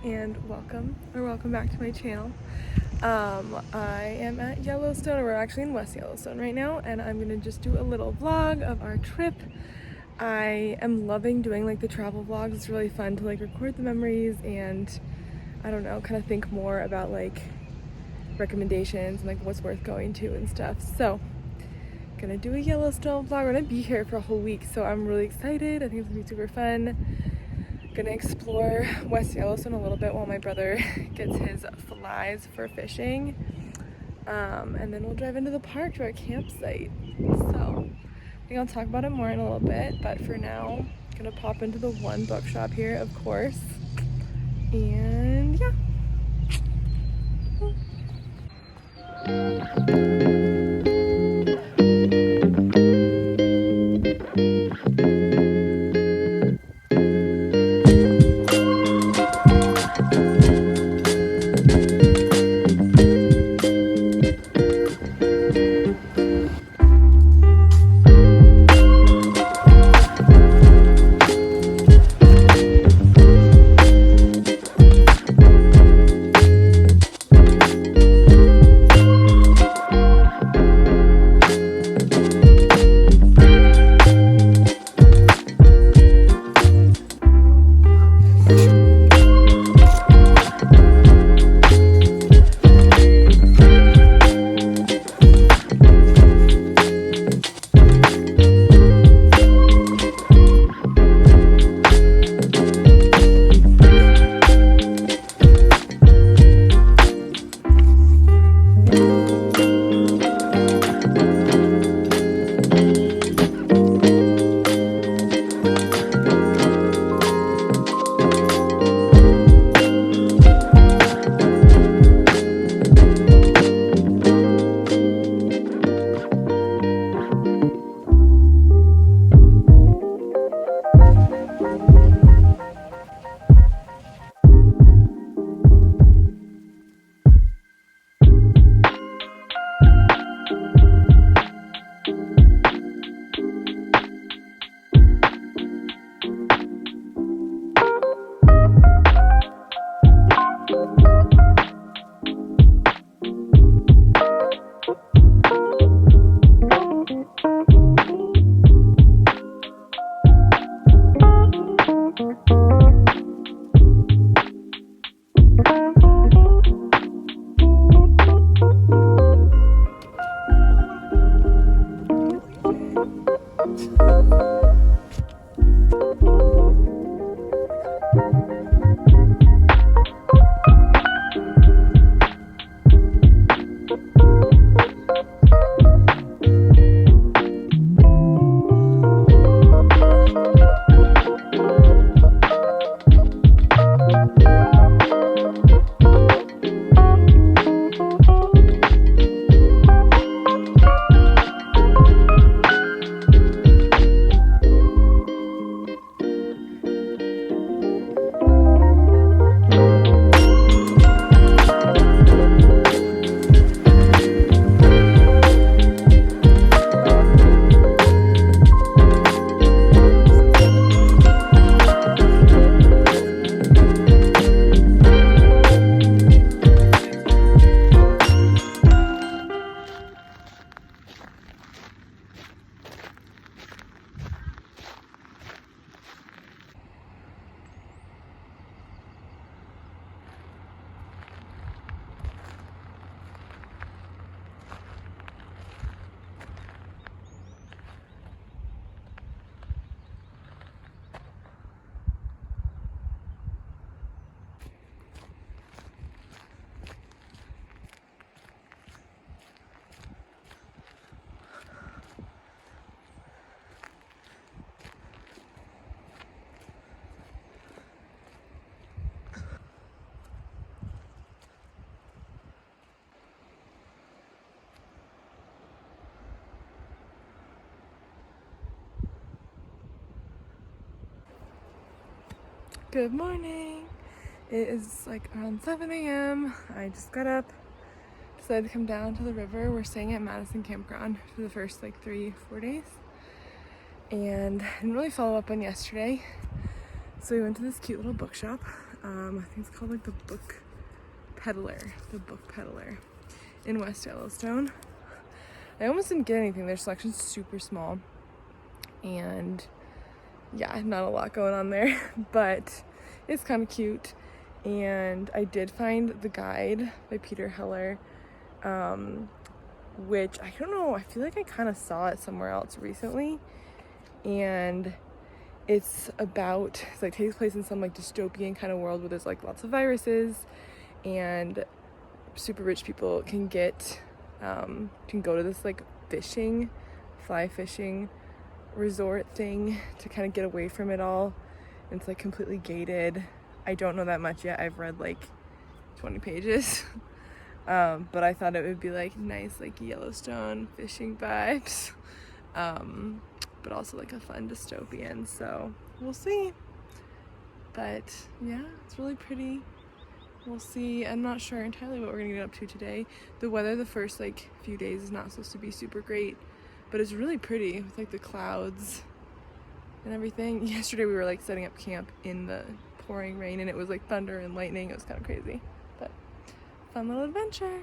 and welcome back to my channel. I am at Yellowstone, or we're actually in West Yellowstone right now, and I'm gonna just do a little vlog of our trip. I am loving doing like the travel vlogs. It's really fun to like record the memories and I don't know, kind of think more about like recommendations and like what's worth going to and stuff. So gonna do a Yellowstone vlog. We're gonna be here for a whole week, so I'm really excited. I think it's gonna be super fun. Gonna explore West Yellowstone a little bit while my brother gets his flies for fishing, and then we'll drive into the park to our campsite. So I think I'll talk about it more in a little bit, but for now I'm gonna pop into the one bookshop here, of course, and yeah. Good morning. It is like around 7 a.m. I just got up, decided to come down to the river. We're staying at Madison campground for the first like 3-4 days, and I didn't really follow up on yesterday, so we went to this cute little bookshop. I think it's called like the Book Peddler in West Yellowstone. I almost didn't get anything. Their selection's super small, and yeah, not a lot going on there, but it's kind of cute. And I did find the guide by Peter Heller, which I don't know, I feel like I kind of saw it somewhere else recently, and it's like takes place in some like dystopian kind of world where there's like lots of viruses, and super rich people can go to this like fly fishing resort thing to kind of get away from it all. And it's like completely gated. I don't know that much yet. I've read like 20 pages. But I thought it would be like nice like Yellowstone fishing vibes. But also like a fun dystopian, so we'll see. But yeah, it's really pretty. We'll see. I'm not sure entirely what we're gonna get up to today. The weather the first like few days is not supposed to be super great, but it's really pretty with like the clouds and everything. Yesterday we were like setting up camp in the pouring rain, and it was like thunder and lightning. It was kind of crazy, but fun little adventure.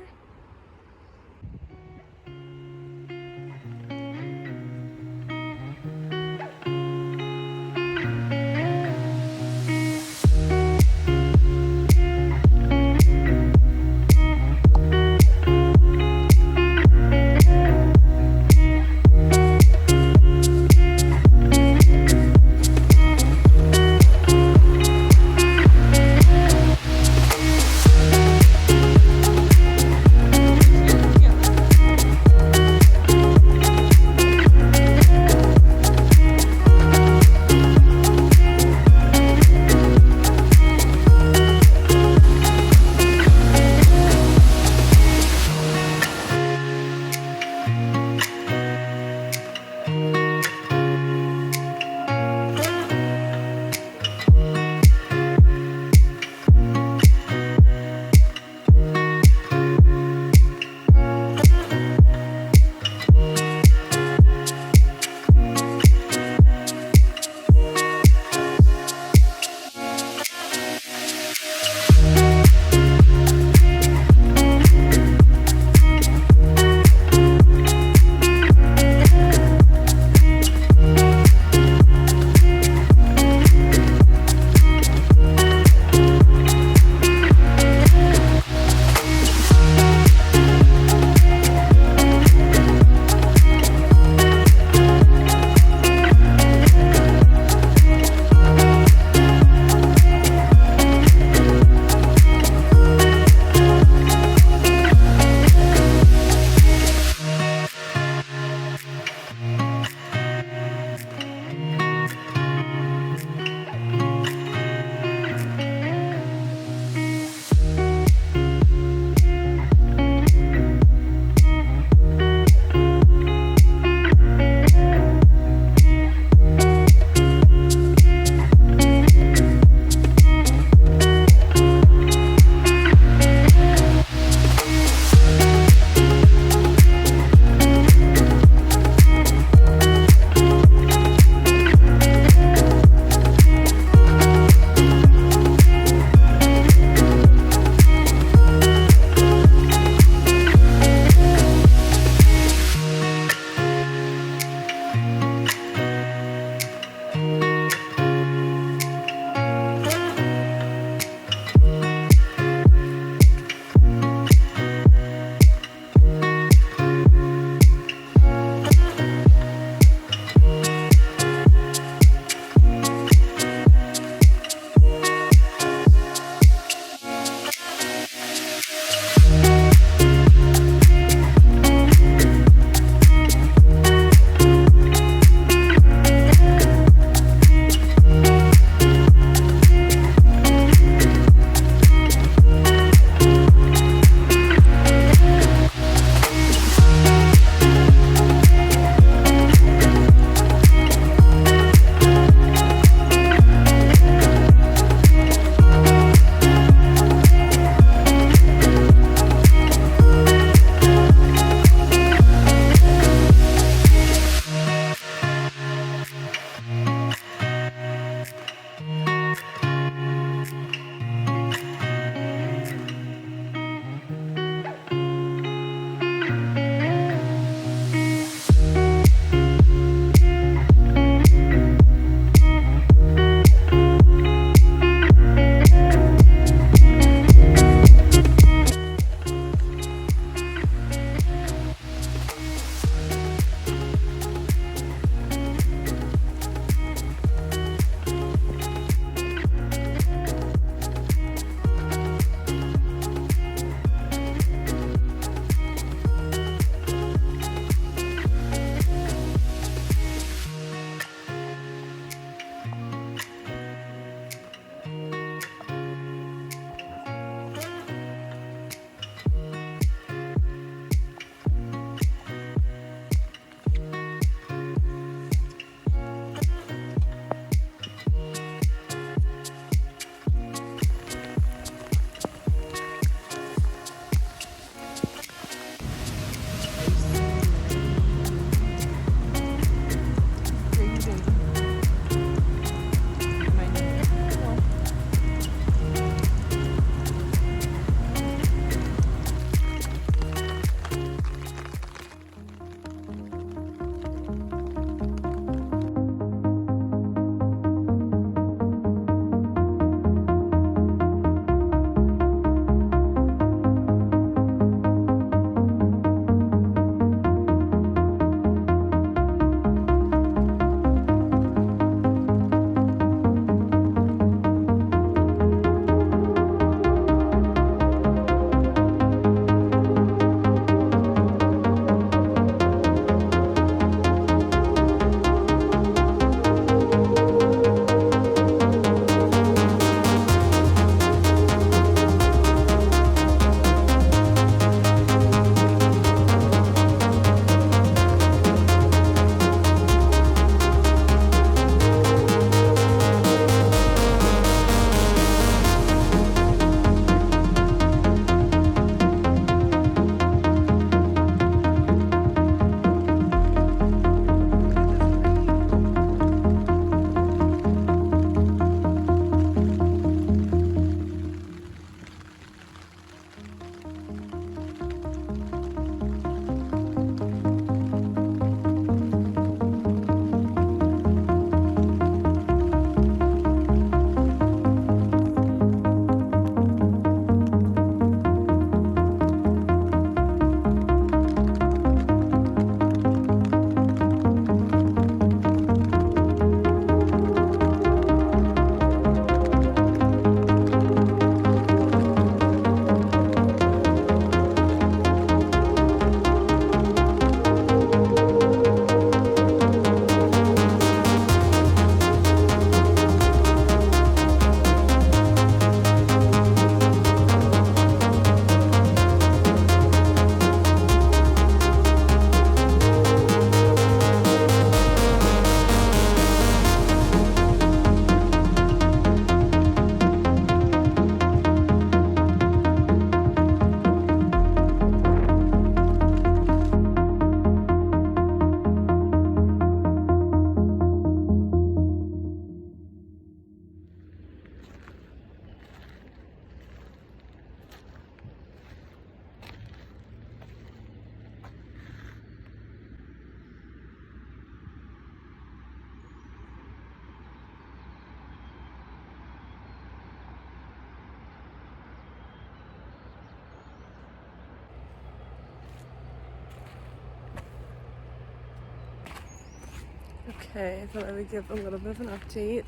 Okay, I thought I would give a little bit of an update.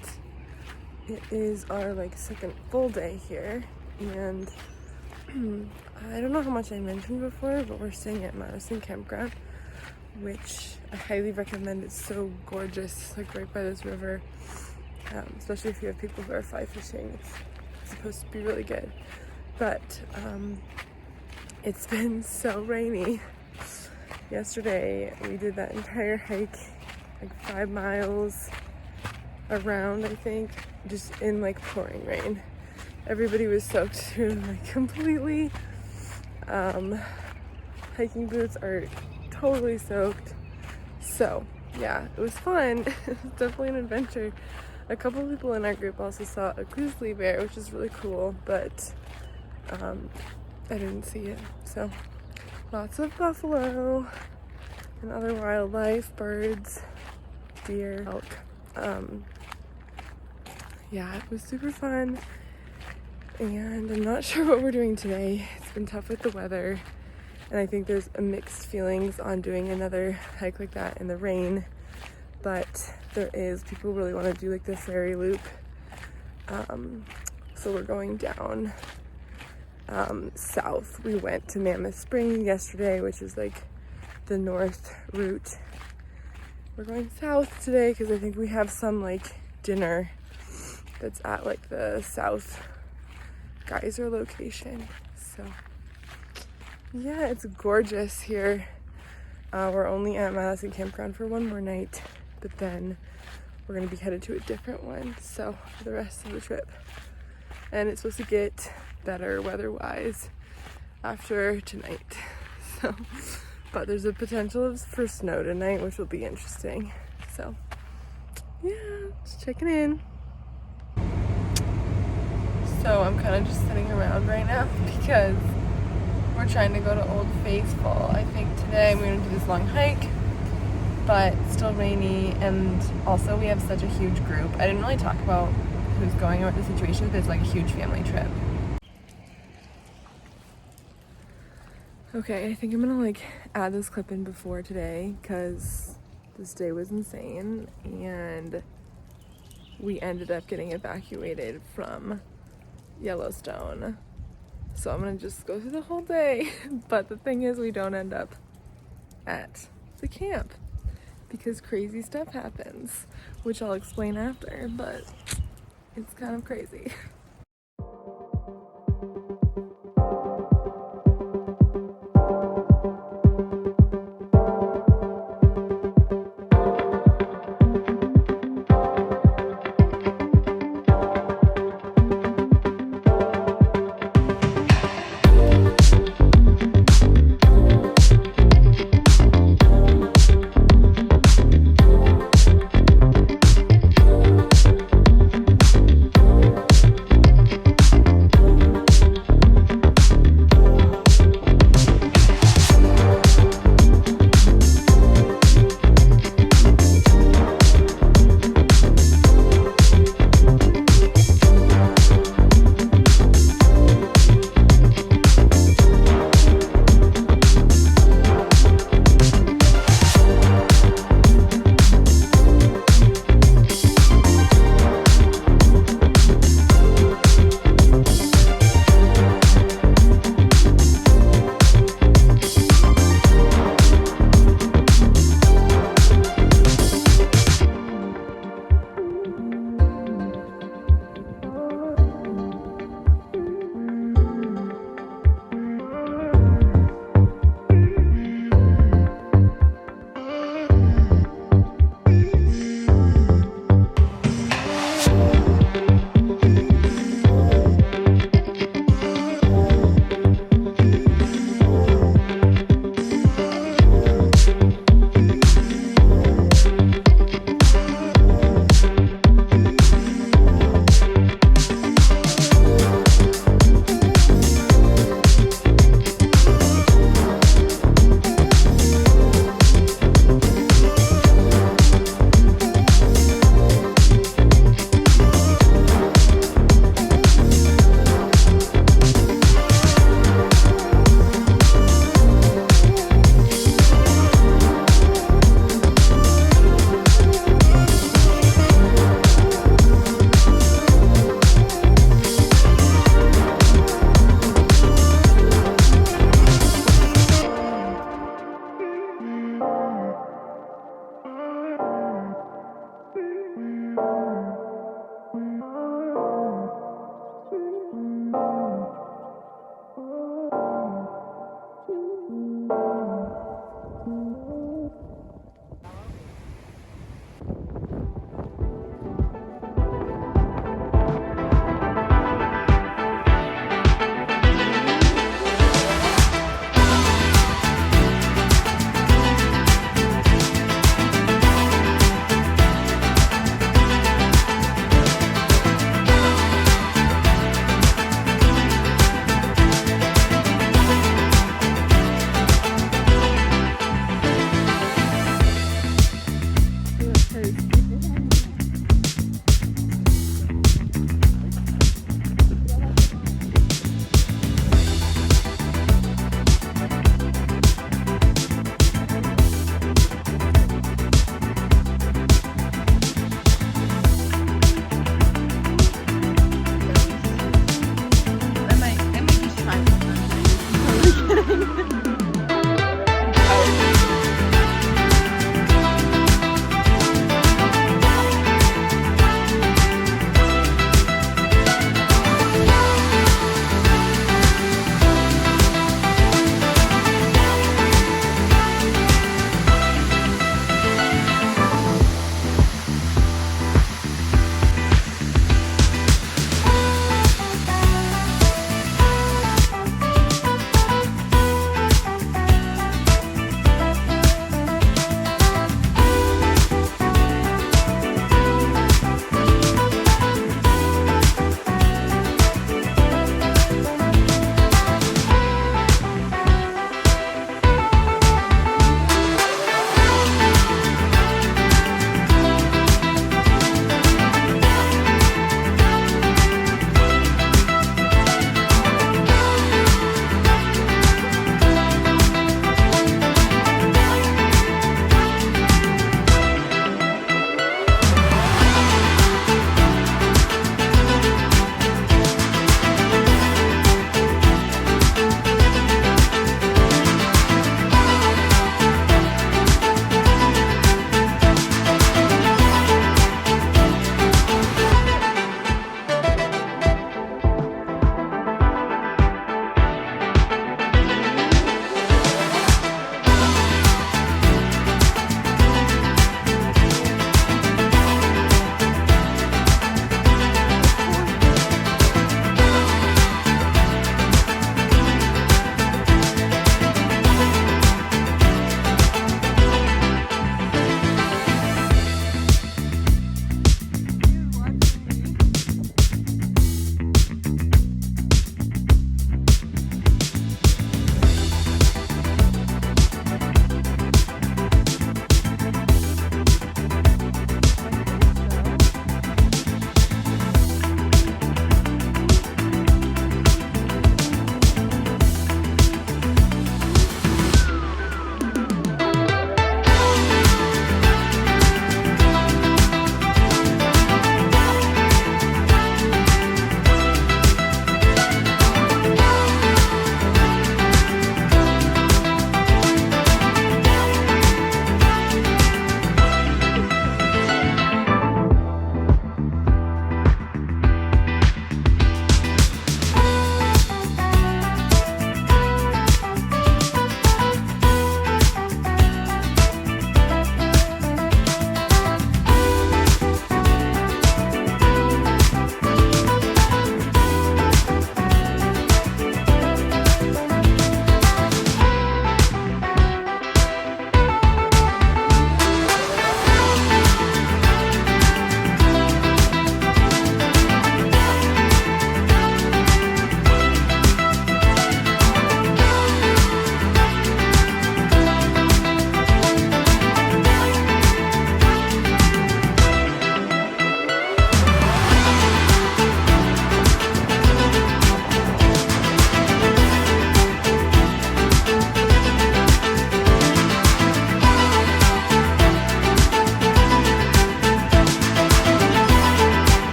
It is our second full day here, and I don't know how much I mentioned before, but we're staying at Madison campground, which I highly recommend. It's so gorgeous, right by this river, especially if you have people who are fly fishing. It's supposed to be really good, but it's been so rainy. Yesterday we did that entire hike, 5 miles around, I think, just in pouring rain. Everybody was soaked through completely. Hiking boots are totally soaked. So yeah, it was fun. It was definitely an adventure. A couple of people in our group also saw a grizzly bear, which is really cool, but I didn't see it. So lots of buffalo and other wildlife, birds, deer, elk. Yeah, it was super fun, and I'm not sure what we're doing today. It's been tough with the weather, and I think there's a mixed feelings on doing another hike like that in the rain, but people really want to do the ferry loop. So we're going down south. We went to Mammoth Springs yesterday, which is the north route. We're going south today because I think we have some dinner that's at the south Geyser location. So yeah, it's gorgeous here. We're only at Madison campground for one more night, but then we're gonna be headed to a different one for the rest of the trip. And it's supposed to get better weather-wise after tonight. So, but there's a potential for snow tonight, which will be interesting. So yeah, just checking in. So I'm kind of just sitting around right now because we're trying to go to Old Faithful. I think today I'm going to do this long hike, but it's still rainy, and also we have such a huge group. I didn't really talk about who's going or what the situation is, but it's a huge family trip. Okay, I think I'm gonna add this clip in before today because this day was insane, and we ended up getting evacuated from Yellowstone. So I'm gonna just go through the whole day. But the thing is, we don't end up at the camp because crazy stuff happens, which I'll explain after, but it's kind of crazy.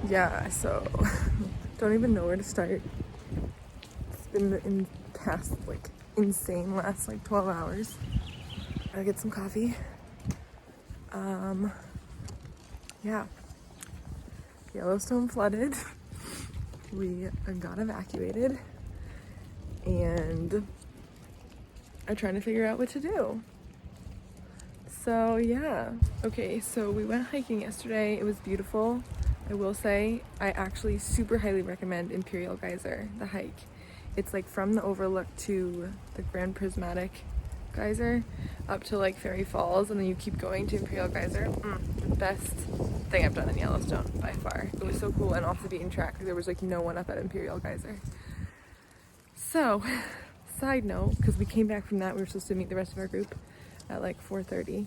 yeah, so don't even know where to start. It's been in past like insane last like 12 hours. Gotta get some coffee. Yeah, Yellowstone flooded. We got evacuated and I'm trying to figure out what to do. So yeah, okay, so we went hiking yesterday. It was beautiful. I will say I actually super highly recommend Imperial Geyser, the hike. It's like from the overlook to the Grand Prismatic Geyser up to like Fairy Falls, and then you keep going to Imperial Geyser. The best thing I've done in Yellowstone by far. It was so cool, and off the beaten track. There was like no one up at Imperial Geyser. So, side note, because we came back from that, we were supposed to meet the rest of our group at like 4:30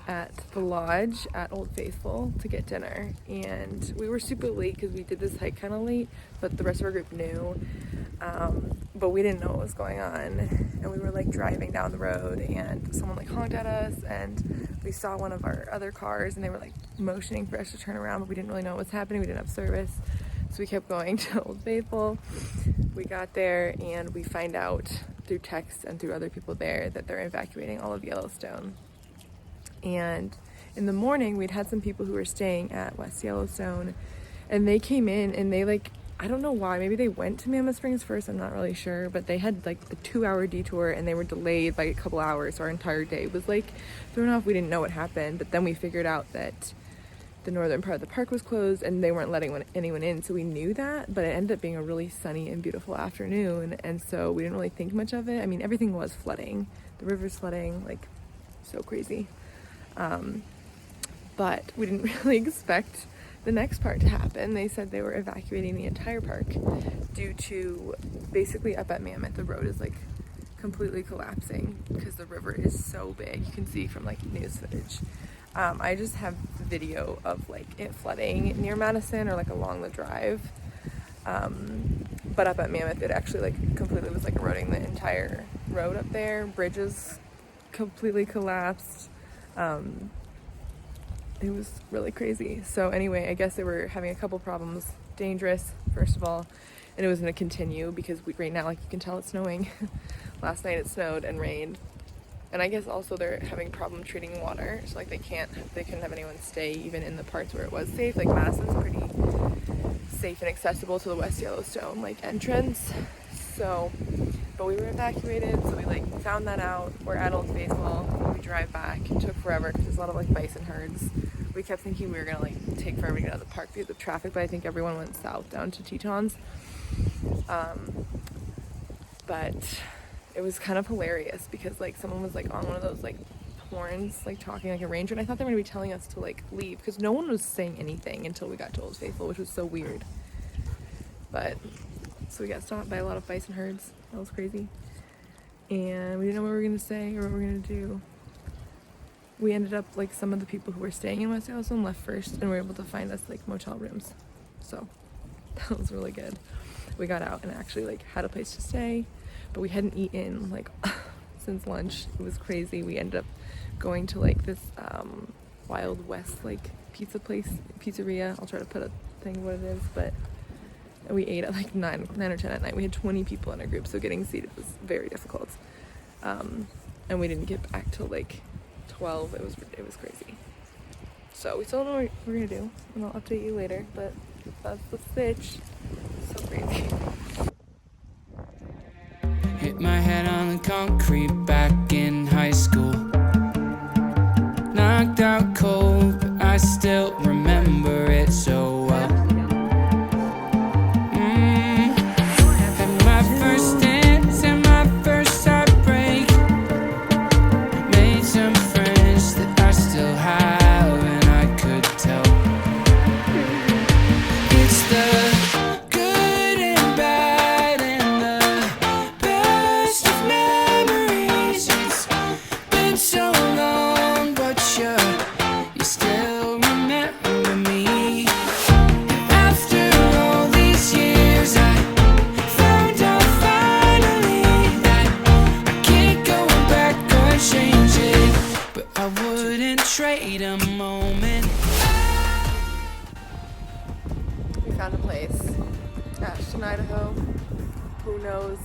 at the lodge at Old Faithful to get dinner, and we were super late because we did this hike kind of late, but the rest of our group knew, but we didn't know what was going on, and we were like driving down the road and someone like honked at us, and we saw one of our other cars and they were like motioning for us to turn around, but we didn't really know what was happening. We didn't have service, so we kept going to Old Faithful. We got there and we find out through text and through other people there that they're evacuating all of Yellowstone. And in the morning, we'd had some people who were staying at West Yellowstone, and they came in and they like, I don't know why, maybe they went to Mammoth Springs first, I'm not really sure, but they had like a 2-hour detour and they were delayed by a couple hours. So our entire day was like thrown off. We didn't know what happened, but then we figured out that the northern part of the park was closed and they weren't letting anyone in, so we knew that, but it ended up being a really sunny and beautiful afternoon, and so we didn't really think much of it. I mean, everything was flooding, the river's flooding, like so crazy, but we didn't really expect the next part to happen. They said they were evacuating the entire park due to basically up at Mammoth, the road is like completely collapsing because the river is so big. You can see from like news footage. I just have video of like it flooding near Madison or like along the drive, but up at Mammoth it actually like completely was like eroding the entire road up there. Bridges completely collapsed. It was really crazy. So anyway, I guess they were having a couple problems. Dangerous, first of all, and it was going to continue because right now, like you can tell, it's snowing. Last night it snowed and rained. And I guess also they're having problem treating water, so like they couldn't have anyone stay even in the parts where it was safe. Like Madison's pretty safe and accessible to the West Yellowstone like entrance. So, but we were evacuated, so we like found that out. We're at Old Faithful. We drive back. It took forever because there's a lot of like bison herds. We kept thinking we were gonna like take forever to get out of the park due to the traffic, but I think everyone went south down to Tetons. But it was kind of hilarious because like someone was like on one of those like horns like talking like a ranger, and I thought they were gonna be telling us to like leave because no one was saying anything until we got to Old Faithful, which was so weird. But so we got stopped by a lot of bison herds. That was crazy, and we didn't know what we were gonna say or what we were gonna do. We ended up like some of the people who were staying in West Yellowstone left first and were able to find us like motel rooms, so that was really good. We got out and actually like had a place to stay, but we hadn't eaten like since lunch. It was crazy. We ended up going to like this Wild West like pizzeria. I'll try to put a thing what it is, but we ate at like 9 or 10 at night. We had 20 people in our group, so getting seated was very difficult, and we didn't get back till like 12. It was crazy. So we still don't know what we're gonna do, and I'll update you later, but that's the stitch. So crazy. Hit my head on the concrete back in high school. Knocked out cold, but I still remember it so well. Had my first dance and my first heartbreak. Made some friends that I still have, and I could tell. It's the good and bad and the best of memories. It's been so long, but you still remember me. After all these years, I found out finally that I can't go back or change it, but I wouldn't trade a moment. found a place. Ashton, Idaho. Who knows?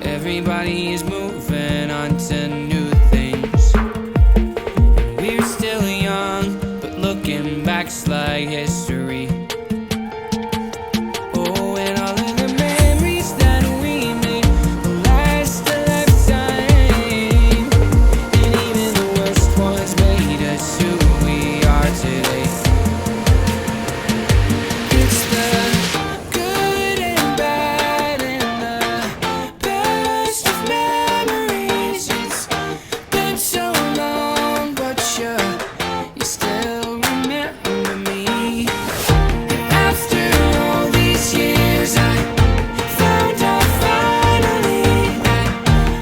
Everybody is moving on to new things. We're still young, but looking back's like history. Oh, and all of the memories that we made will last a lifetime. And even the worst ones made us who we are today. It's the good and bad and the best of memories. It's been so long, but you still remember me. And after all these years, I found out finally that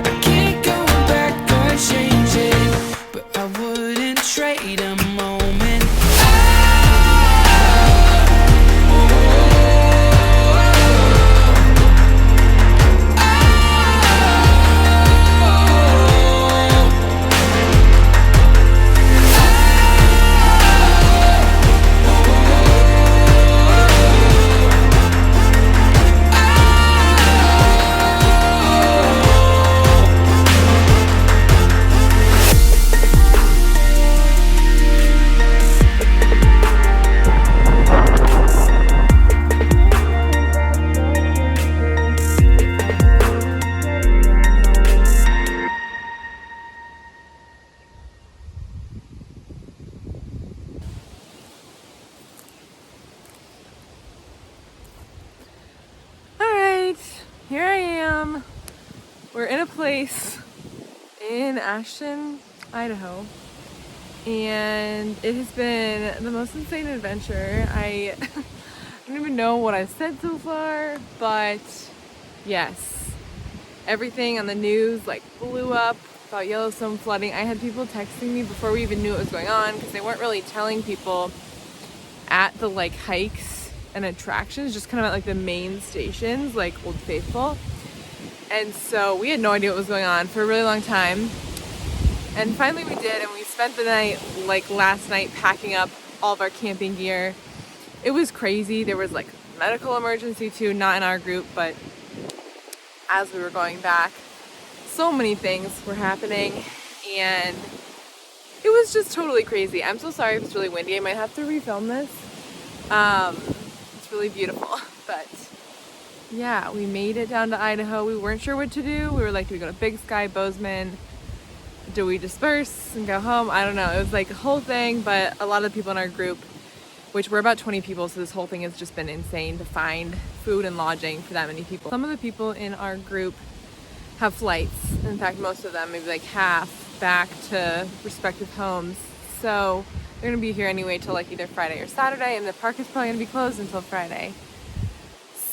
I can't go back or change it, but I wouldn't trade a moment. Alright, here I am. We're in a place in Ashton, Idaho. And it has been the most insane adventure. I don't even know what I've said so far, but yes, everything on the news like blew up about Yellowstone flooding. I had people texting me before we even knew what was going on because they weren't really telling people at the like hikes and attractions, just kind of at like the main stations like Old Faithful. And so we had no idea what was going on for a really long time. And finally we did, and we spent the night, like last night, packing up all of our camping gear. It was crazy. There was like medical emergency too, not in our group, but as we were going back, so many things were happening, and it was just totally crazy. I'm so sorry if it's really windy. I might have to refilm this. It's really beautiful, but yeah, we made it down to Idaho. We weren't sure what to do. We were like, do we go to Big Sky, Bozeman? Do we disperse and go home? I don't know. It was like a whole thing, but a lot of the people in our group, which we're about 20 people, so this whole thing has just been insane to find food and lodging for that many people. Some of the people in our group have flights. In fact, most of them, maybe like half, back to respective homes. So they're gonna be here anyway till like either Friday or Saturday, and the park is probably gonna be closed until Friday.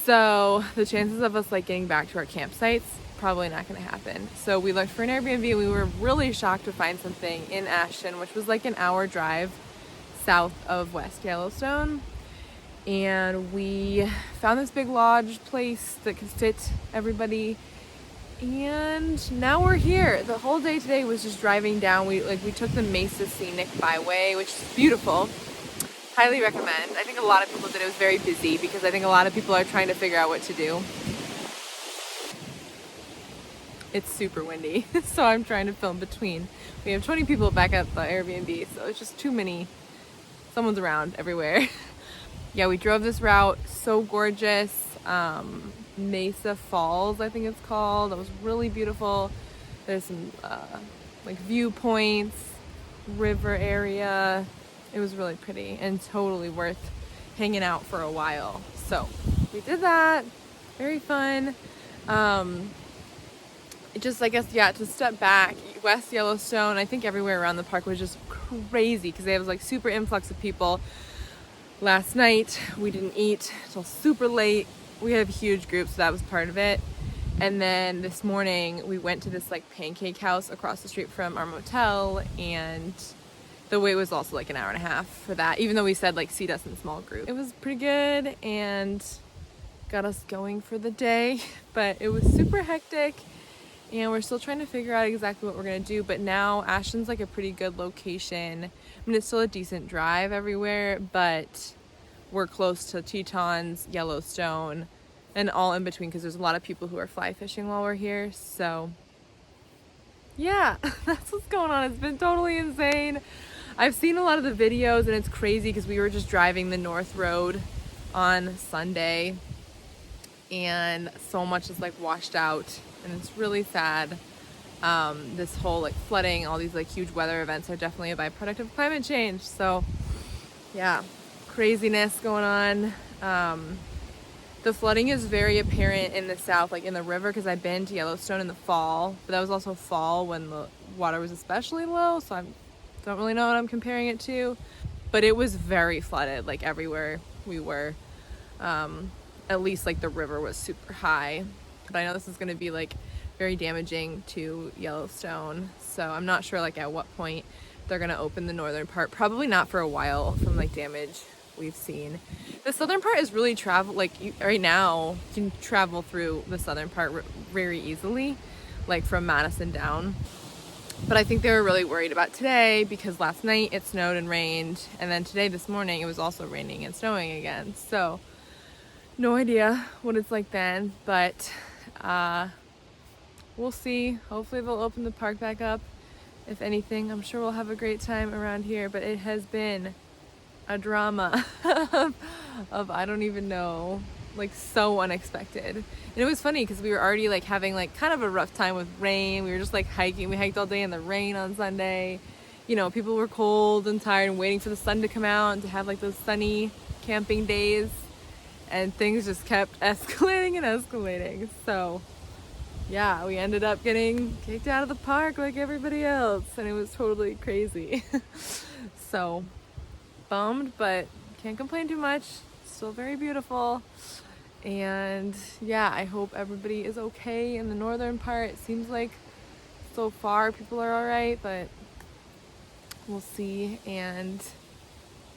So the chances of us like getting back to our campsites, probably not gonna happen. So we looked for an Airbnb. We were really shocked to find something in Ashton, which was like an hour drive south of West Yellowstone. And we found this big lodge place that could fit everybody. And now we're here. The whole day today was just driving down. We took the Mesa Scenic Byway, which is beautiful. Highly recommend. I think a lot of people did. It was very busy because I think a lot of people are trying to figure out what to do. It's super windy, so I'm trying to film between. We have 20 people back at the Airbnb, so it's just too many. Someone's around everywhere. Yeah, we drove this route. So gorgeous. Mesa Falls, I think it's called. It was really beautiful. There's some like viewpoints, river area. It was really pretty and totally worth hanging out for a while. So we did that. Very fun. It just, I guess, yeah, to step back, West Yellowstone, I think everywhere around the park was just crazy because they have like super influx of people. Last night we didn't eat till super late. We have a huge group, so that was part of it. And then this morning we went to this like pancake house across the street from our motel, and the wait was also like an hour and a half for that, even though we said like seat us in small group. It was pretty good and got us going for the day, but it was super hectic and we're still trying to figure out exactly what we're gonna do. But now Ashton's like a pretty good location. I mean, it's still a decent drive everywhere, but we're close to Tetons, Yellowstone, and all in between, because there's a lot of people who are fly fishing while we're here. So yeah, that's what's going on. It's been totally insane. I've seen a lot of the videos and it's crazy because we were just driving the North Road on Sunday and so much is like washed out and it's really sad. This whole like flooding, all these like huge weather events are definitely a byproduct of climate change. So yeah, craziness going on. The flooding is very apparent in the south, like in the river, because I've been to Yellowstone in the fall, but that was also fall when the water was especially low, so I don't really know what I'm comparing it to. But it was very flooded, like everywhere we were. At least like the river was super high. But I know this is going to be like very damaging to Yellowstone, so I'm not sure like at what point they're going to open the northern part. Probably not for a while from like damage we've seen. The southern part is really right now you can travel through the southern part very easily, like from Madison down. But I think they were really worried about today because last night it snowed and rained, and then today, this morning, it was also raining and snowing again. So no idea what it's like then, but we'll see. Hopefully they'll open the park back up. If anything, I'm sure we'll have a great time around here, but it has been a drama of I don't even know, like so unexpected. And it was funny because we were already like having like kind of a rough time with rain. We were just like hiking. We hiked all day in the rain on Sunday. You know, people were cold and tired and waiting for the sun to come out and to have like those sunny camping days, and things just kept escalating and escalating. So yeah, we ended up getting kicked out of the park like everybody else, and it was totally crazy. So bummed, but can't complain too much. Still very beautiful. And yeah, I hope everybody is okay in the northern part. It seems like so far people are all right, but we'll see, and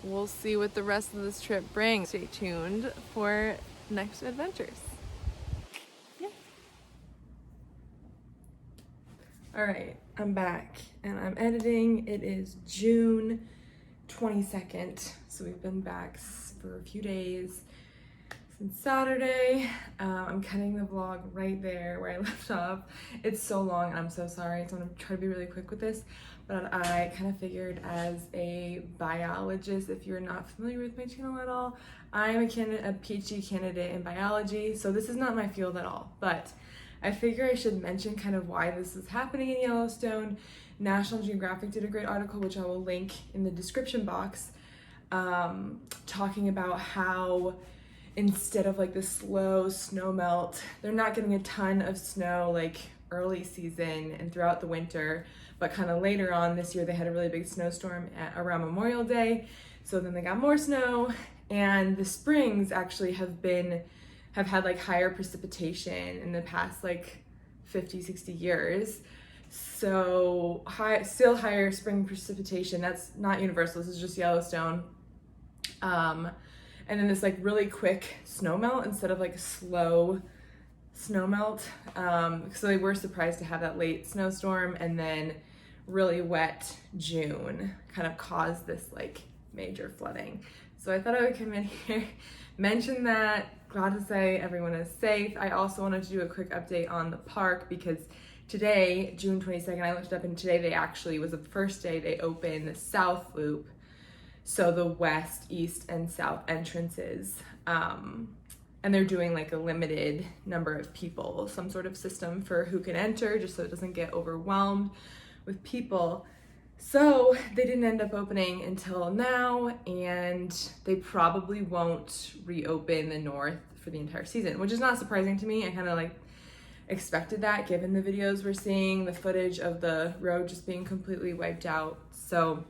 we'll see what the rest of this trip brings. Stay tuned for next adventures. Yeah. All right, I'm back and I'm editing. It is June 22nd, so we've been back for a few days since Saturday. I'm cutting the vlog right there where I left off. It's so long and I'm so sorry, so I'm gonna try to be really quick with this, but I kind of figured, as a biologist, if you're not familiar with my channel at all, I'm a PhD candidate in biology, so this is not my field at all, but I figure I should mention kind of why this is happening in Yellowstone. National Geographic did a great article, which I will link in the description box, talking about how instead of like the slow snow melt, they're not getting a ton of snow like early season and throughout the winter, but kind of later on this year they had a really big snowstorm around Memorial Day, so then they got more snow, and the springs actually have had like higher precipitation in the past like 50-60 years. So still higher spring precipitation. That's not universal, this is just Yellowstone. And then this like really quick snow melt instead of like a slow snow melt. So they were surprised to have that late snowstorm, and then really wet June kind of caused this like major flooding. So I thought I would come in here, mention that. Glad to say everyone is safe. I also wanted to do a quick update on the park because today, June 22nd, I looked it up, and today they actually was the first day they opened the South Loop. So the west, east, and south entrances. And they're doing like a limited number of people, some sort of system for who can enter, just so it doesn't get overwhelmed with people. So they didn't end up opening until now, and they probably won't reopen the north for the entire season, which is not surprising to me. I kind of like expected that given the videos we're seeing, the footage of the road just being completely wiped out. So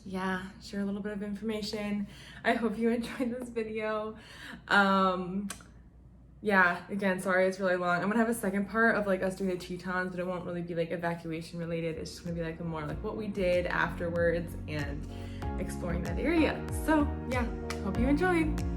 yeah, share a little bit of information. I hope you enjoyed this video. yeah, again, sorry it's really long. I'm gonna have a second part of like us doing the Tetons, but it won't really be like evacuation related. It's just gonna be like more like what we did afterwards and exploring that area. So yeah, hope you enjoyed.